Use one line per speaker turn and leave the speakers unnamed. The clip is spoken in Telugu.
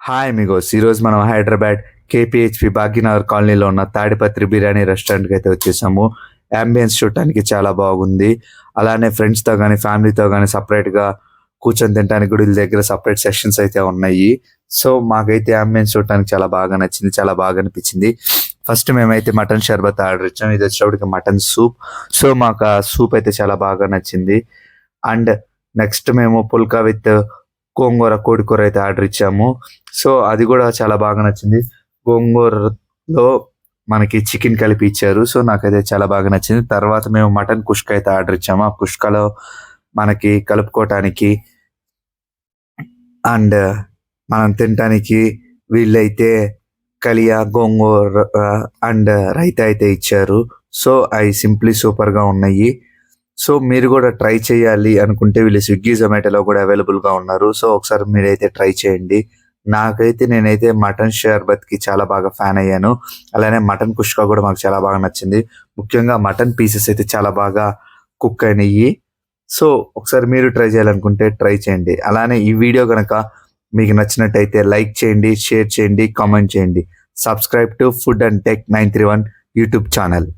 Hi Amigos. ఈరోజు మనం హైదరాబాద్ కేపీహెచ్పి భాగ్యనగర్ కాలనీలో ఉన్న తాడిపత్రి బిర్యానీ రెస్టారెంట్కి అయితే వచ్చేసాము. అంబియన్స్ చూడటానికి చాలా బాగుంది. అలానే ఫ్రెండ్స్తో కానీ ఫ్యామిలీతో కానీ సపరేట్గా కూర్చొని తినడానికి కూడా వీళ్ళ దగ్గర సపరేట్ సెక్షన్స్ అయితే ఉన్నాయి. సో మాకైతే అంబియన్స్ చూడటానికి చాలా బాగా నచ్చింది, చాలా బాగా అనిపించింది. ఫస్ట్ మేమైతే మటన్ షర్బత్ ఆర్డర్ ఇచ్చాము. ఇది వచ్చేటప్పటికి మటన్ సూప్. సో మాకు ఆ సూప్ అయితే చాలా బాగా నచ్చింది. అండ్ నెక్స్ట్ మేము పుల్కా విత్ గోంగూర కోడికూర అయితే ఆర్డర్ ఇచ్చాము. సో అది కూడా చాలా బాగా నచ్చింది. గోంగూరలో మనకి చికెన్ కలిపి ఇచ్చారు. సో నాకైతే చాలా బాగా నచ్చింది. తర్వాత మేము మటన్ కుష్క అయితే ఆర్డర్ ఇచ్చాము. ఆ కుష్కలో మనకి కలుపుకోవటానికి అండ్ మనం తినటానికి వీళ్ళైతే కలియా గోంగూర అండ్ రైతా అయితే ఇచ్చారు. సో అవి సింప్లీ సూపర్గా ఉన్నాయి. సో మీరు కూడా ట్రై చేయాలి అనుకుంటే వీళ్ళు స్విగ్గీ జొమాటోలో కూడా అవైలబుల్గా ఉన్నారు. సో ఒకసారి మీరైతే ట్రై చేయండి. నేనైతే మటన్ షర్బత్కి చాలా బాగా ఫ్యాన్ అయ్యాను. అలానే మటన్ కుష్కా కూడా మాకు చాలా బాగా నచ్చింది. ముఖ్యంగా మటన్ పీసెస్ అయితే చాలా బాగా కుక్ అయినాయి. సో ఒకసారి మీరు ట్రై చేయాలనుకుంటే ట్రై చేయండి. అలానే ఈ వీడియో కనుక మీకు నచ్చినట్టయితే లైక్ చేయండి, షేర్ చేయండి, కామెంట్ చేయండి. Subscribe to food and tech 931 YouTube channel.